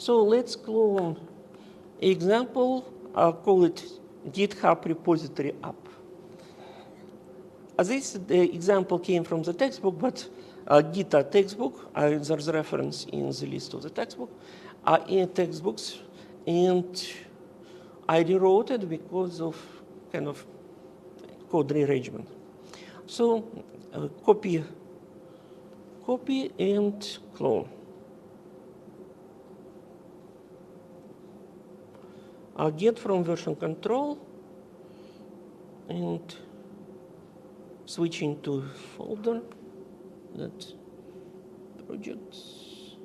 So let's clone example. I'll call it GitHub repository app. This example came from the textbook, but Ghita textbook, there's a reference in the list of the textbook, in textbooks, and I rewrote it because of kind of code rearrangement. So copy and clone. I'll get from version control and switching to folder, that projects,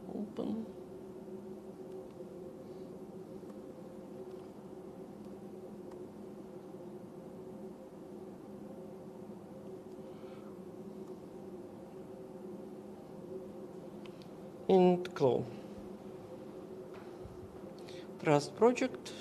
open. And clone. Trust project.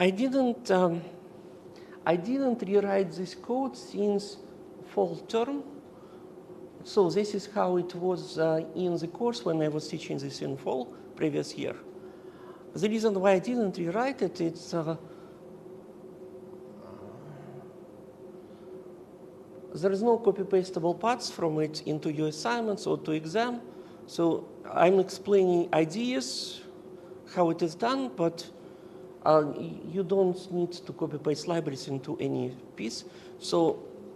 I didn't rewrite this code since fall term. So this is how it was in the course when I was teaching this in fall previous year. The reason why I didn't rewrite it, it's there is no copy-pastable paths from it into your assignments or to exam. So I'm explaining ideas, how it is done, but you don't need to copy-paste libraries into any piece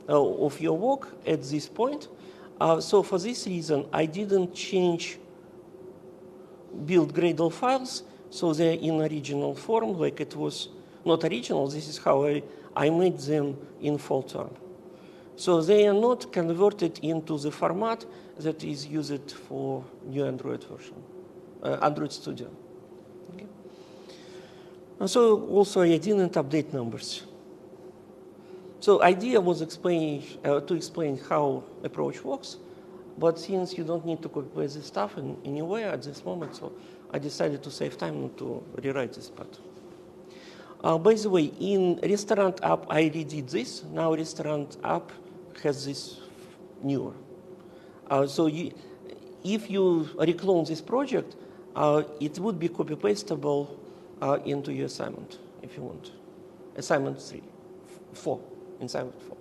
of your work at this point. So for this reason, I didn't change build Gradle files, so they're in original form, like it was not original. This is how I made them in fall term. So they are not converted into the format that is used for new Android version, Android Studio. Okay. And so also I didn't update numbers. So idea was to explain how approach works, but since you don't need to copy this stuff anywhere at this moment, so I decided to save time not to rewrite this part. By the way, in restaurant app, I redid this. Now restaurant app has this newer. So if you reclone this project, it would be copy-pastable into your assignment, if you want. Assignment 4. Assignment 4.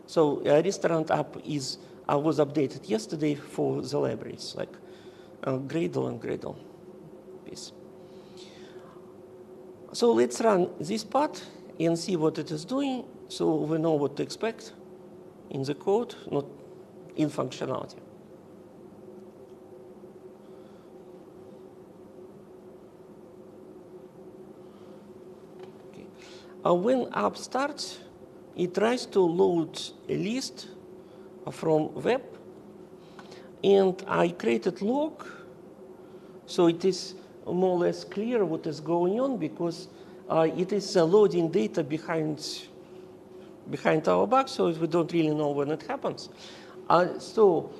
So restaurant app was updated yesterday for the libraries, like Gradle and Gradle piece. So let's run this part and see what it is doing, so we know what to expect in the code, not in functionality. Okay. When app starts, it tries to load a list from web, and I created log, so it is more or less clear what is going on, because it is loading data behind our back, so we don't really know when it happens. So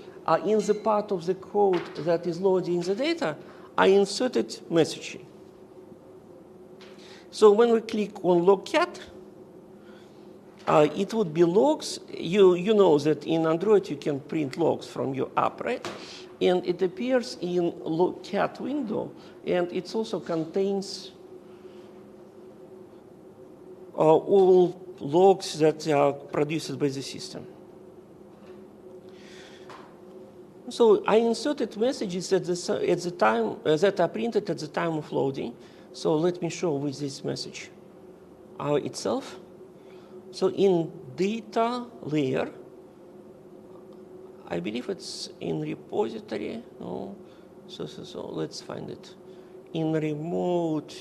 in the part of the code that is loading the data, I inserted messaging. So when we click on log cat, it would be logs. You know that in Android you can print logs from your app, right? And it appears in log cat window, and it also contains all logs that are produced by the system. So I inserted messages at the time that are printed at the time of loading. So let me show with this message itself. So in data layer, I believe it's in repository. No, so let's find it in remote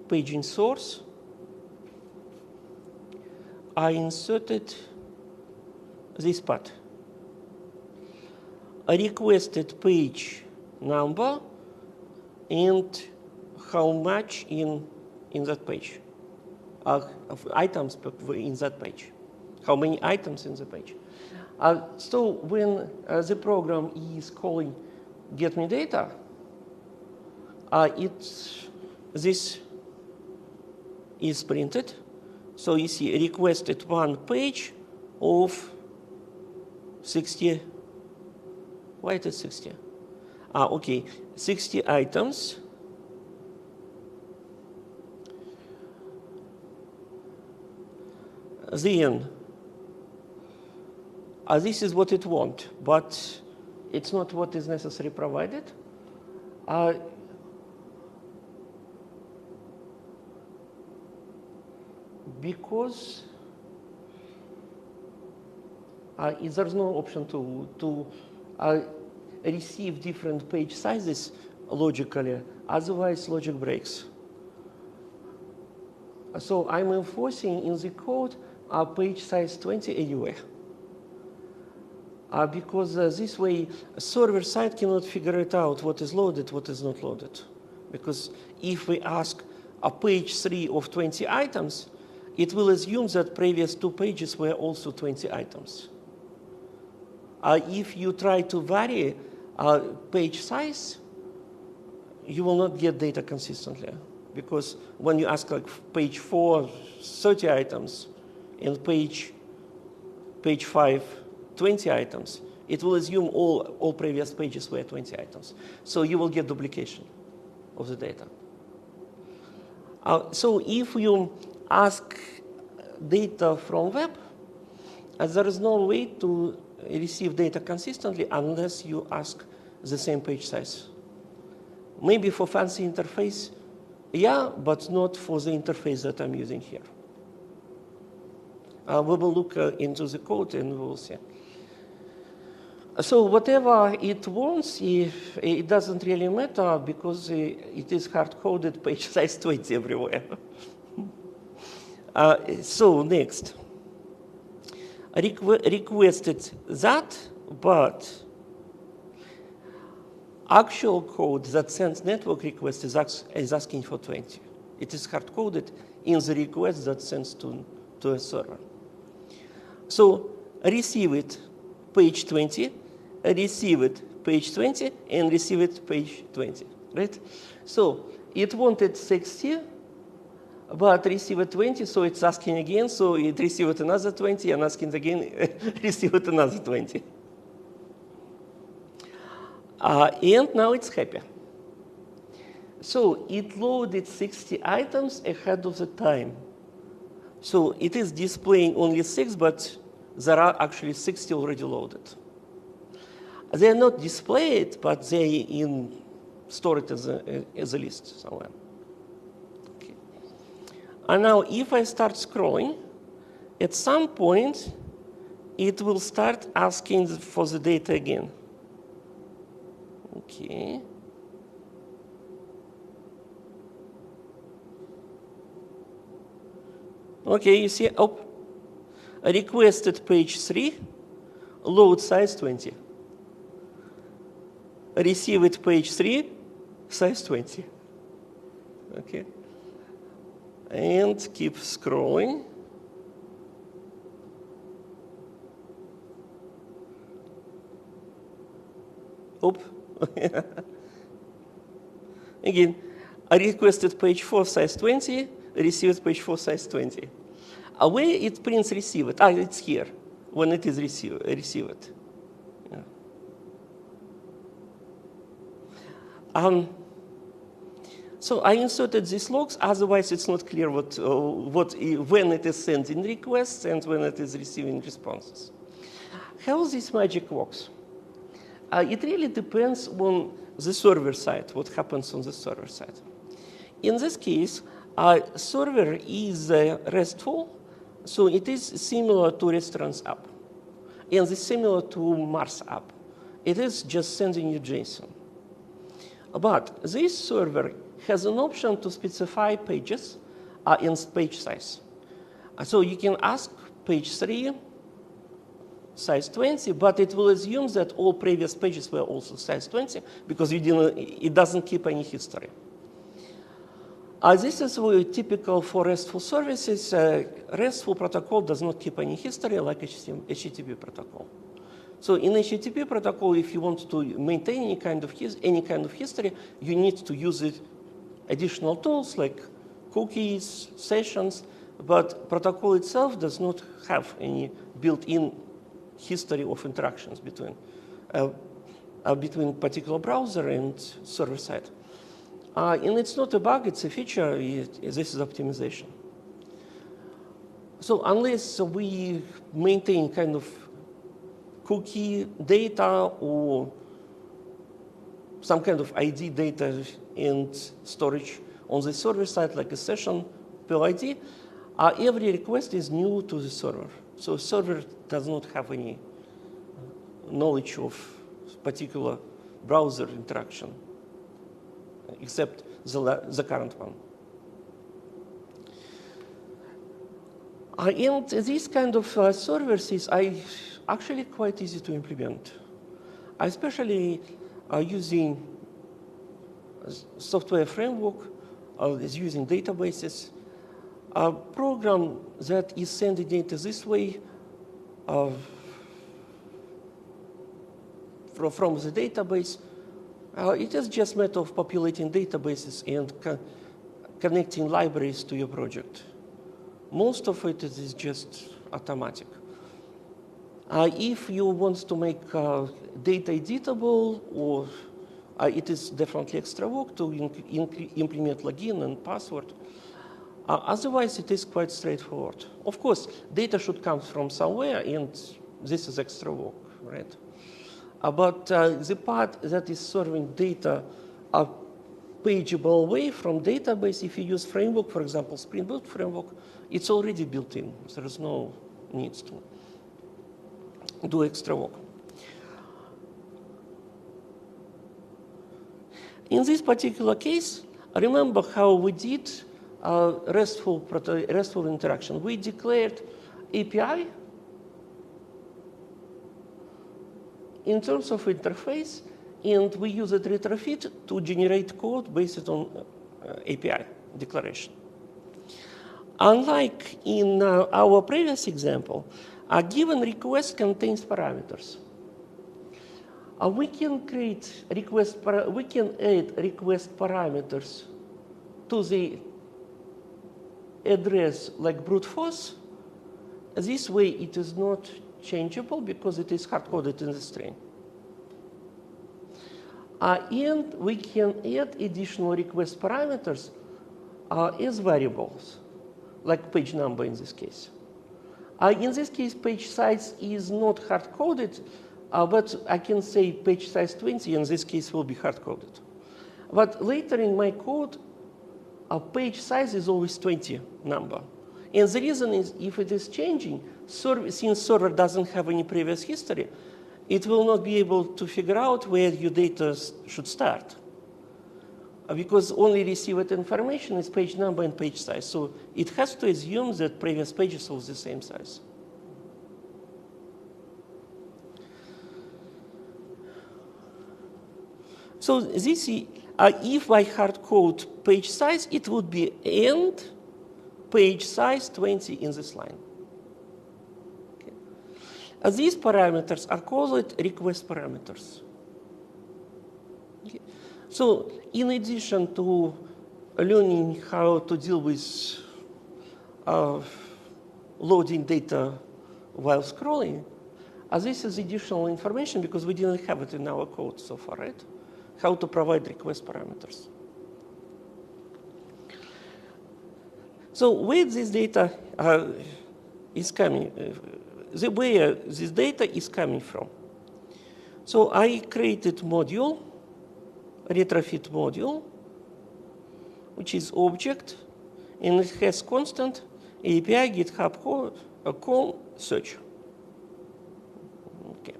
paging source. I inserted this part. I requested page number and how much in that page. of items in that page. How many items in the page. So when the program is calling get me data, this is printed. So you see requested one page of 60. Why it is 60? Okay, 60 items. Then this is what it wants, but it's not what is necessarily provided. Because there's no option to receive different page sizes logically, otherwise logic breaks. So I'm enforcing in the code page size 20 anyway. Because this way, server side cannot figure it out what is loaded, what is not loaded. Because if we ask a page 3 of 20 items, it will assume that previous 2 pages were also 20 items. If you try to vary page size, you will not get data consistently. Because when you ask like page 4, 30 items, and page 5, 20 items, it will assume all previous pages were 20 items. So you will get duplication of the data. So if you ask data from web, there is no way to receive data consistently unless you ask the same page size. Maybe for fancy interface, yeah, but not for the interface that I'm using here. We will look into the code and we will see. So whatever it wants, it doesn't really matter because it is hard-coded page size 20 everywhere. So next, requested that, but actual code that sends network request is asking for 20. It is hard-coded in the request that sends to a server. So receive it page 20, receive it page 20, and receive it page 20, right? So it wanted 60, but received 20, so it's asking again, so it received another 20, and asking again, received another 20. And now it's happy. So it loaded 60 items ahead of the time. So it is displaying only 6, but there are actually 60 already loaded. They are not displayed, but they stored as a list somewhere. Okay. And now if I start scrolling, at some point, it will start asking for the data again. Okay. Okay, you see, I requested page 3, load size 20. Receive it page 3, size 20. Okay. And keep scrolling. Again, I requested page 4 size 20, received page 4 size 20. Where it prints received? It's here, when it is received. Yeah. So I inserted these logs, otherwise it's not clear when it is sending requests and when it is receiving responses. How this magic works? It really depends on the server side, what happens on the server side. In this case, server is RESTful, so it is similar to Restaurants app. And it's similar to Mars app. It is just sending you JSON. But this server has an option to specify pages and page size. So you can ask page 3, size 20, but it will assume that all previous pages were also size 20 because it doesn't keep any history. This is very typical for RESTful services. RESTful protocol does not keep any history like HTTP protocol. So in HTTP protocol, if you want to maintain any kind of history, you need to use additional tools like cookies, sessions, but protocol itself does not have any built-in history of interactions between particular browser and server side. And it's not a bug, it's a feature, this is optimization. So unless we maintain kind of cookie data or some kind of ID data and storage on the server side, like a session per ID, every request is new to the server. So server does not have any knowledge of particular browser interaction, except the current one. And these kind of services are actually quite easy to implement, especially using software framework, using databases. A program that is sending data this way from the database, it is just a matter of populating databases and connecting libraries to your project. Most of it is just automatic. If you want to make data editable, or it is definitely extra work to implement login and password. Otherwise, it is quite straightforward. Of course, data should come from somewhere, and this is extra work, right? But the part that is serving data a pageable way from database, if you use framework, for example, Spring Boot framework, it's already built in. There is no need to do extra work. In this particular case, remember how we did RESTful interaction. We declared API in terms of interface, and we used retrofit to generate code based on API declaration. Unlike in our previous example, a given request contains parameters. We can create we can add request parameters to the address like brute force. This way, it is not changeable because it is hard-coded in the string. And we can add additional request parameters as variables, like page number in this case. In this case, page size is not hard-coded, but I can say page size 20, in this case will be hard-coded. But later in my code, page size is always 20 number. And the reason is, if it is changing, since server doesn't have any previous history, it will not be able to figure out where your data should start. Because only received information is page number and page size. So it has to assume that previous pages are the same size. So this, if I hard code page size, it would be end page size 20 in this line. Okay. These parameters are called request parameters. Okay. So in addition to learning how to deal with loading data while scrolling, this is additional information because we didn't have it in our code so far, right? How to provide request parameters. So where this data is coming, where this data is coming from. So I created module, retrofit module, which is object, and it has constant API GithubReposApp search. Okay.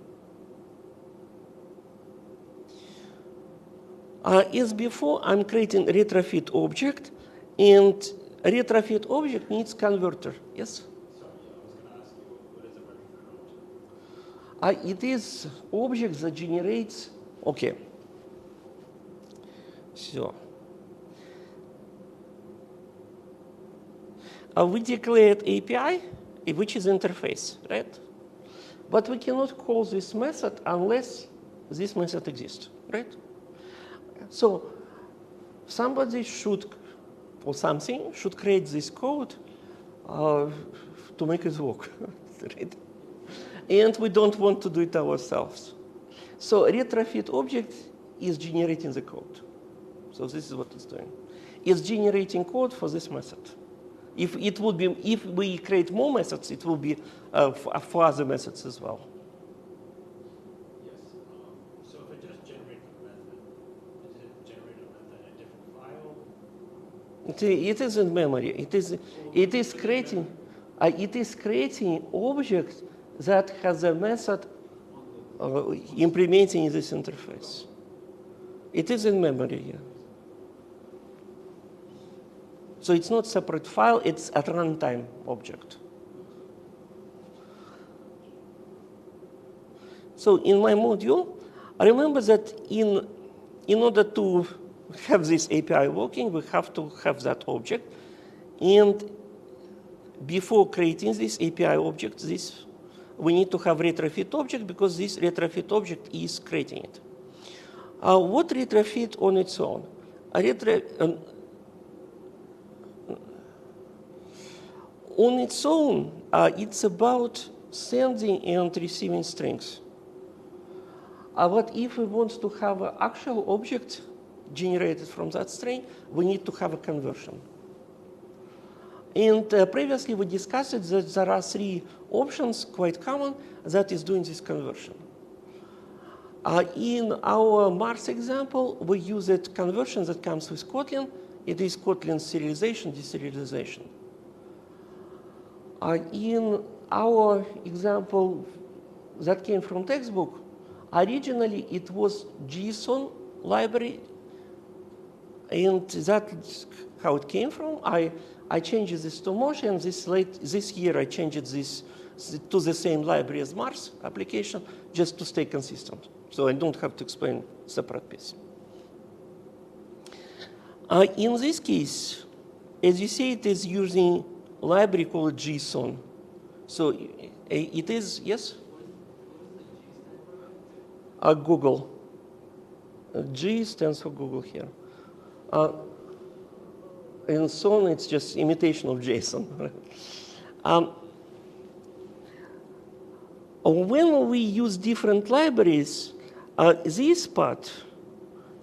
As before, I'm creating retrofit object, and retrofit object needs converter. Yes? Sorry, I was going to ask you, what is a retrofit object? It is object that generates, okay. So we declared API, which is interface, right? But we cannot call this method unless this method exists, right? So somebody should, or something, should create this code to make it work, right? And we don't want to do it ourselves. So retrofit object is generating the code. So this is what it's doing. It's generating code for this method. If we create more methods, it will be for other methods as well. Yes. So if it just generates a method, does it generate a method in a different file? It is in memory. It is creating object that has a method implementing this interface. It is in memory, yeah. So it's not separate file, it's a runtime object. So in my module, I remember that in order to have this API working, we have to have that object. And before creating this API object, we need to have retrofit object because this retrofit object is creating it. What retrofit on its own? On its own, it's about sending and receiving strings. But if we want to have an actual object generated from that string, we need to have a conversion. And previously we discussed that there are 3 options, quite common, that is doing this conversion. In our Mars example, we use a conversion that comes with Kotlin. It is Kotlin serialization, deserialization. In our example that came from textbook, originally it was JSON library, and that's how it came from. I changed this to Mosh, and this year I changed this to the same library as Mars application, just to stay consistent. So I don't have to explain separate piece. In this case, as you see, it is using a library called JSON. So it is, yes? Google. G stands for Google here. And so on, it's just imitation of JSON. When we use different libraries, this part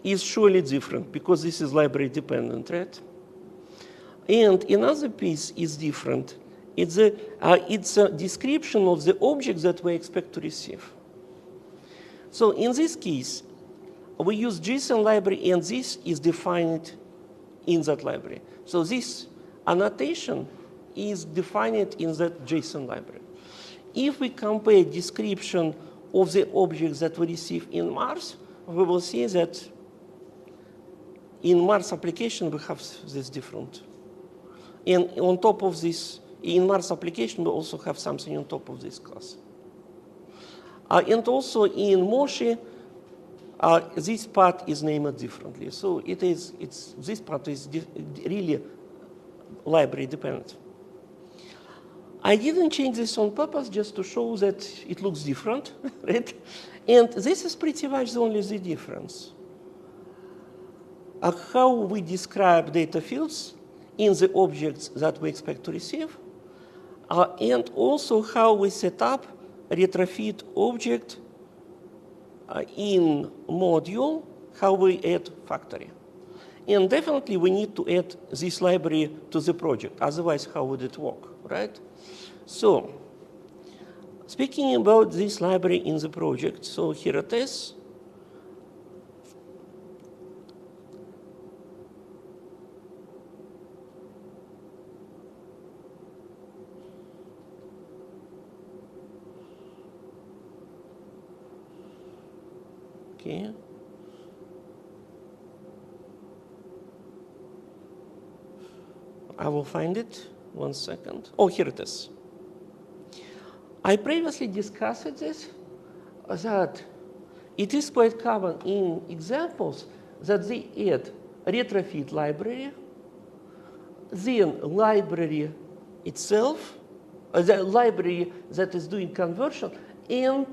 is surely different because this is library dependent, right? And another piece is different. It's a description of the object that we expect to receive. So in this case, we use JSON library, and this is defined in that library. So this annotation is defined in that JSON library. If we compare description of the objects that we receive in Mars, we will see that in Mars application, we have this different. And on top of this, in Mars application, we also have something on top of this class. And also in Moshi, this part is named differently. So this part is really library dependent. I didn't change this on purpose just to show that it looks different, right? And this is pretty much only the difference. How we describe data fields in the objects that we expect to receive, and also how we set up a retrofit object in module, how we add factory. And definitely we need to add this library to the project, otherwise how would it work, right? So, speaking about this library in the project, so here it is. Okay. I will find it. 1 second. Oh, here it is. I previously discussed this, that it is quite common in examples that they add retrofit library, then library itself, the library that is doing conversion, and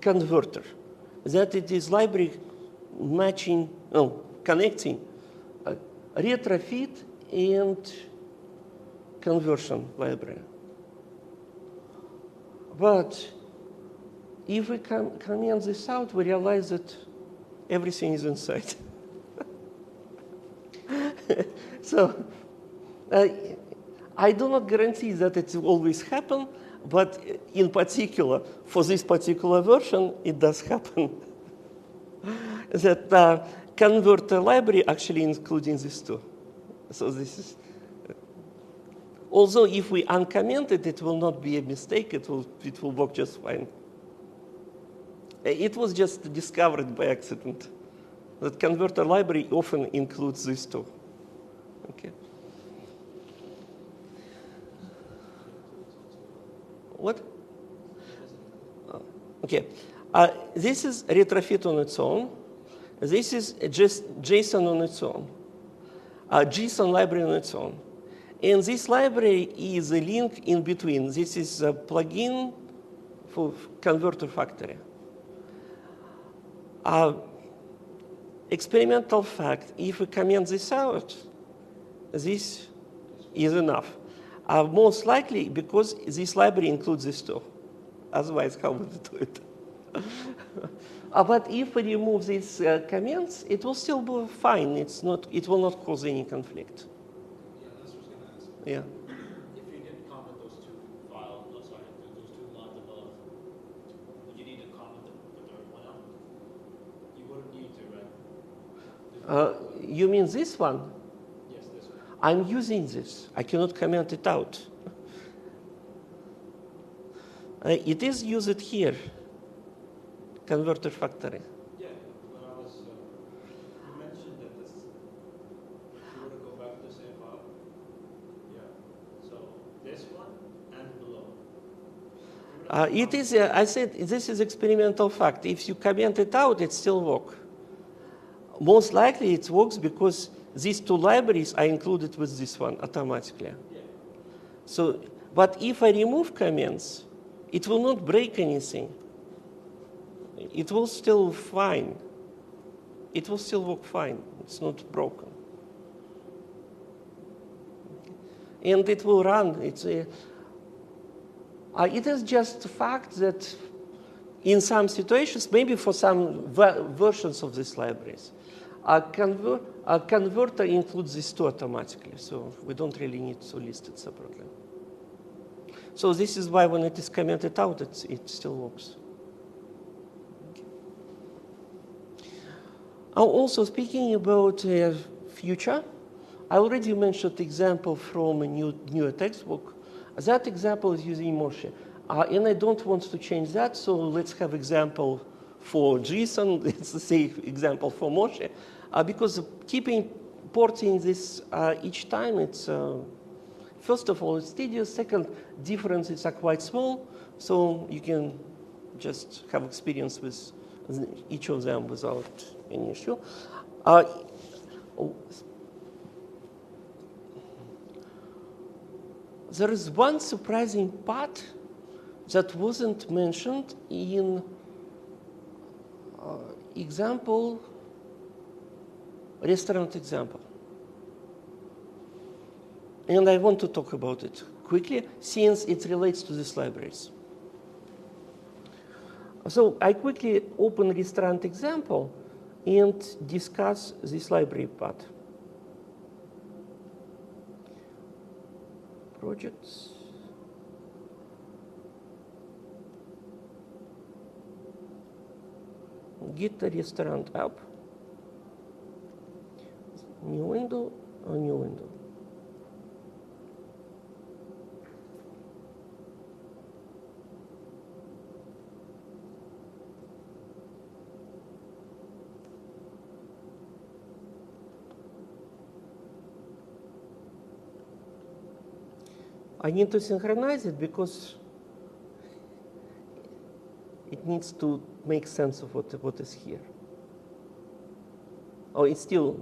converter, that it is library matching, connecting retrofit and conversion library. But if we comment this out, we realize that everything is inside. So I do not guarantee that it will always happen, but in particular, for this particular version, it does happen. That converter library actually including this too. So this is, although if we uncomment it, it will not be a mistake. It will work just fine. It was just discovered by accident that converter library often includes this too. Okay. What? Okay. This is retrofit on its own. This is just JSON on its own. JSON library on its own. And this library is a link in between. This is a plugin for Converter Factory. Experimental fact, if we comment this out, this is enough. Most likely because this library includes this too. Otherwise, how would it do it? But if we remove these comments, it will still be fine. It will not cause any conflict. Yeah, that's what I was going to ask. Yeah. If you didn't comment those two files, those two lines above, would you need to comment the third one out? You wouldn't need to, right? You mean this one? Yes, this one. I'm using this. I cannot comment it out. It is used here, Converter Factory. Yeah, when I was, you mentioned that this, if you were to go back to the same file, yeah. So this one and below. It is, I said, this is experimental fact. If you comment it out, it still works. Most likely it works because these two libraries are included with this one automatically. Yeah. So, but if I remove comments, it will not break anything. It will still fine. It will still work fine. It's not broken. And it will run. It is just a fact that in some situations, maybe for some versions of these libraries, a converter includes these two automatically, so we don't really need to list it separately. So this is why when it is commented out, it still works. Okay. Also speaking about future, I already mentioned example from a newer textbook. That example is using Moshi. And I don't want to change that, so let's have example for JSON. It's the same example for Moshi. Because keeping porting this each time, it's first of all, it's tedious. Second, differences are quite small, so you can just have experience with each of them without any issue. There is one surprising part that wasn't mentioned in restaurant example. And I want to talk about it quickly since it relates to these libraries. So I quickly open restaurant example and discuss this library part. Projects. Ghita restaurant app. New window, a new window. I need to synchronize it because it needs to make sense of what is here. Oh, it's still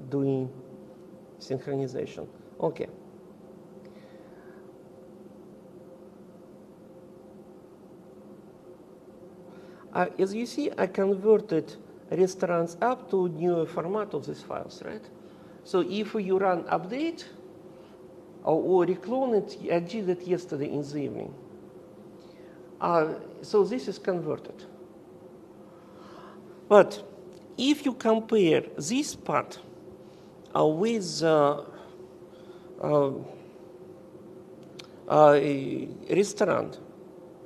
doing synchronization. Okay. As you see, I converted restaurants up to newer format of these files, right? So if you run update or reclone it, I did it yesterday in the evening. So this is converted. But if you compare this part with restaurant,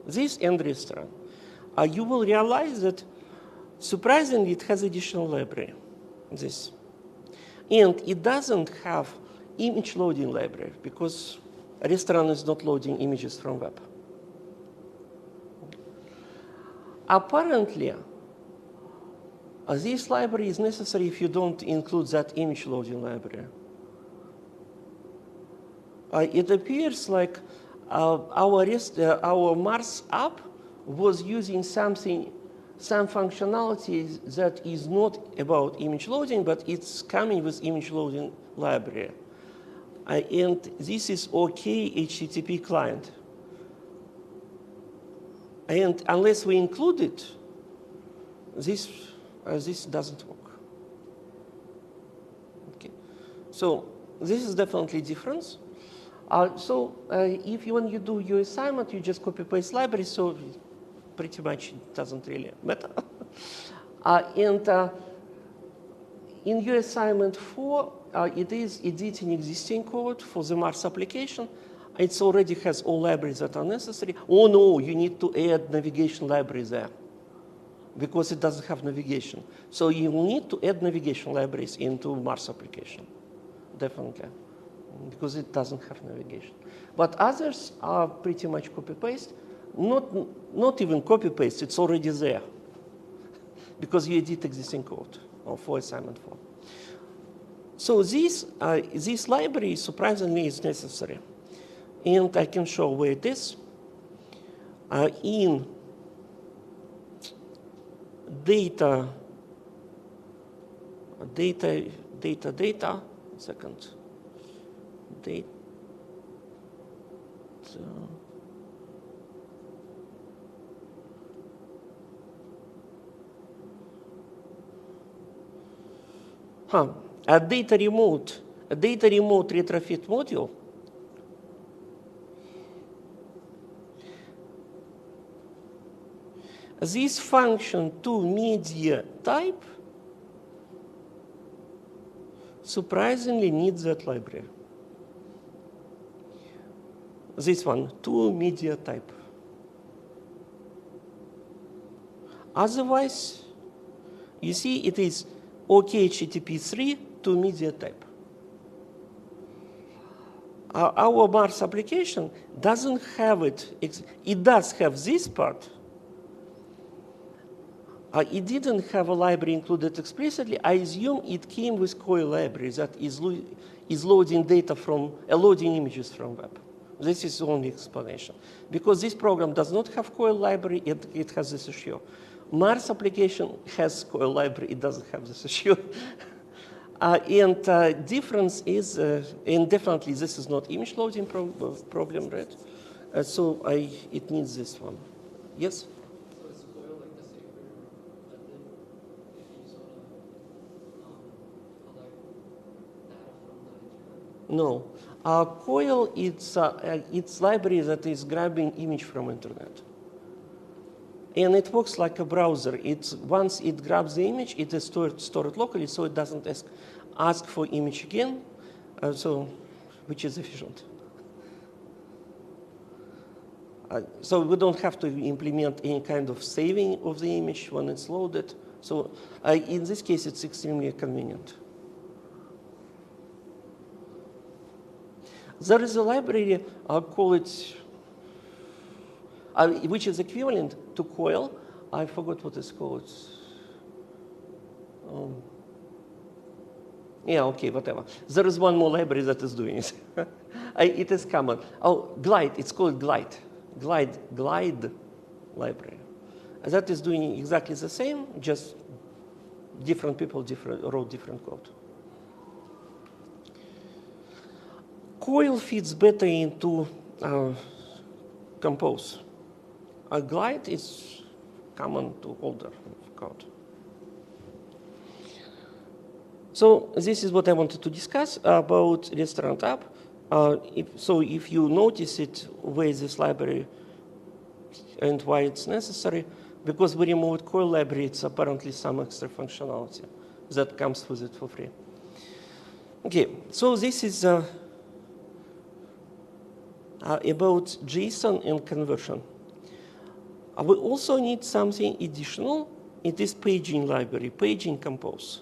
this and restaurant, you will realize that surprisingly it has additional library, this. And it doesn't have image loading library because restaurant is not loading images from web. Apparently, this library is necessary if you don't include that image loading library. It appears like our Mars app was using some functionality that is not about image loading, but it's coming with image loading library. And this is OK HTTP client. And unless we include it, this doesn't work. Okay. So this is definitely a difference. If when you do your assignment, you just copy-paste library, so pretty much it doesn't really matter. In your assignment 4, it is editing existing code for the Mars application. It already has all libraries that are necessary. Oh no, you need to add navigation library there because it doesn't have navigation. So you will need to add navigation libraries into Mars application, definitely, because it doesn't have navigation. But others are pretty much copy-paste. Not even copy-paste, it's already there because you edit existing code for assignment 4. So this library, surprisingly, is necessary. And I can show where it is. In data, second, data. A data remote retrofit module. This function toMedia type surprisingly needs that library. This one, toMedia type. Otherwise, you see it is OK HTTP3 toMedia type. Our Mars application doesn't have it. It does have this part. It didn't have a library included explicitly. I assume it came with COIL library that is loading data from, loading images from web. This is the only explanation. Because this program does not have COIL library, it has this issue. Mars application has COIL library, it doesn't have this issue. Difference is, and definitely this is not image loading problem, right? It needs this one. Yes? No. COIL, it's library that is grabbing image from internet. And it works like a browser. Once it grabs the image, it is stored locally, so it doesn't ask for image again, which is efficient. So we don't have to implement any kind of saving of the image when it's loaded. So in this case, it's extremely convenient. There is a library, call it, which is equivalent to COIL. I forgot what it's called. Yeah, okay, whatever. There is one more library that is doing it. It is common. Oh, Glide, it's called Glide. Glide library. That is doing exactly the same, just different people wrote different code. COIL fits better into Compose. Glide is common to older code. So this is what I wanted to discuss about restaurant app. If you notice it, where is this library and why it's necessary, because we removed core library, it's apparently some extra functionality that comes with it for free. Okay, so this is about JSON and conversion. We also need something additional. It is paging library, paging compose.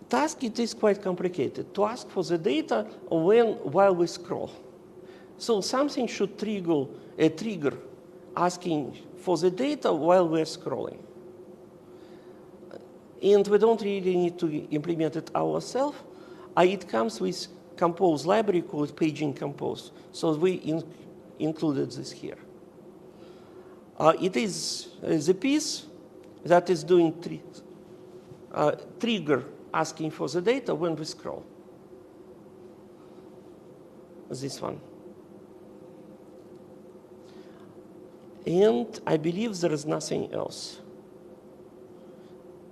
Task, it is quite complicated to ask for the data while we scroll. So something should trigger asking for the data while we're scrolling. And we don't really need to implement it ourselves. It comes with compose library called paging compose. So we included this here. It is the piece that is doing trigger asking for the data when we scroll. This one. And I believe there is nothing else.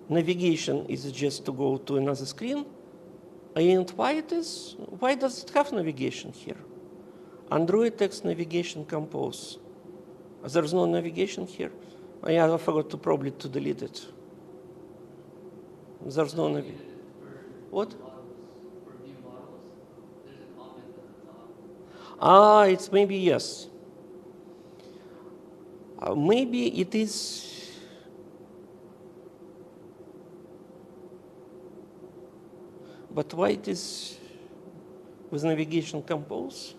Navigation is just to go to another screen. And why does it have navigation here? Android text navigation compose. There's no navigation here. I forgot probably to delete it. There's no navigation. What? For view models, there's a comment at the top. It's maybe yes. Maybe it is. But why it is with navigation compose?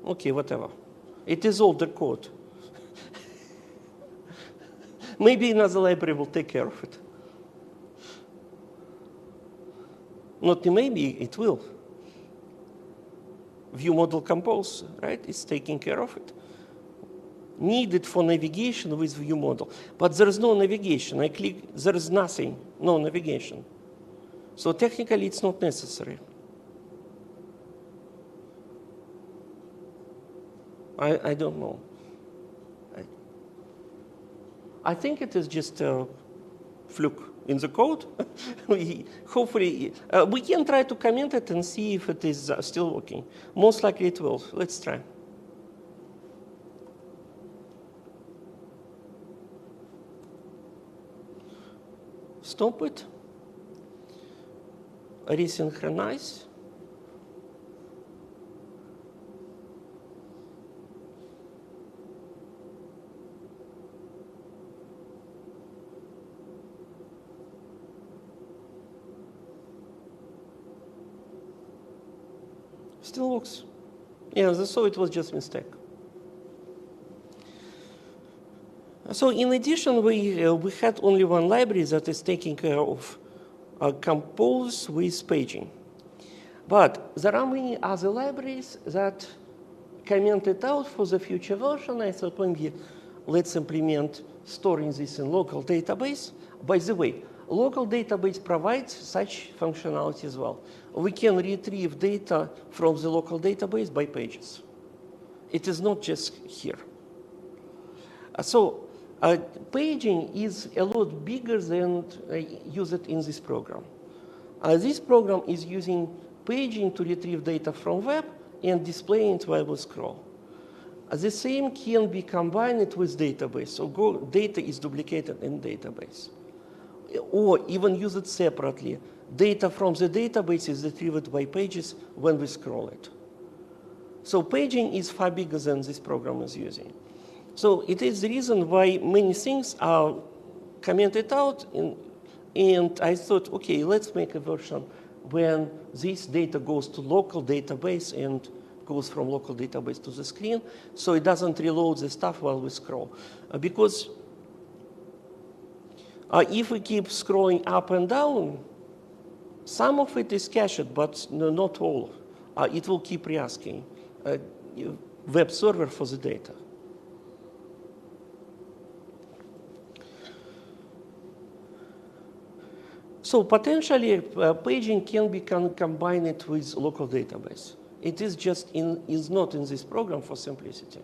Okay, whatever. It is older code. Maybe another library will take care of it. Not maybe, it will. View model compose, right? It's taking care of it. Needed for navigation with view model. But there is no navigation. I click, there is nothing, no navigation. So technically, it's not necessary. I don't know. I think it is just a fluke in the code. Hopefully, we can try to comment it and see if it is still working. Most likely it will. Let's try. Stop it. Resynchronize. Still works. Yeah, so it was just a mistake. So in addition, we had only one library that is taking care of compose with paging. But there are many other libraries that commented out for the future version. I thought maybe let's implement storing this in local database. By the way, local database provides such functionality as well. We can retrieve data from the local database by pages. It is not just here. Paging is a lot bigger than used in this program. This program is using paging to retrieve data from web and displaying it while we scroll. The same can be combined with database. So data is duplicated in database. Or even use it separately. Data from the database is retrieved by pages when we scroll it. So paging is far bigger than this program is using. So it is the reason why many things are commented out, and I thought, okay, let's make a version when this data goes to local database and goes from local database to the screen, so it doesn't reload the stuff while we scroll. Because if we keep scrolling up and down, some of it is cached, but not all. It will keep re-asking web server for the data. So potentially, paging can be combined with local database. It is just is not in this program for simplicity.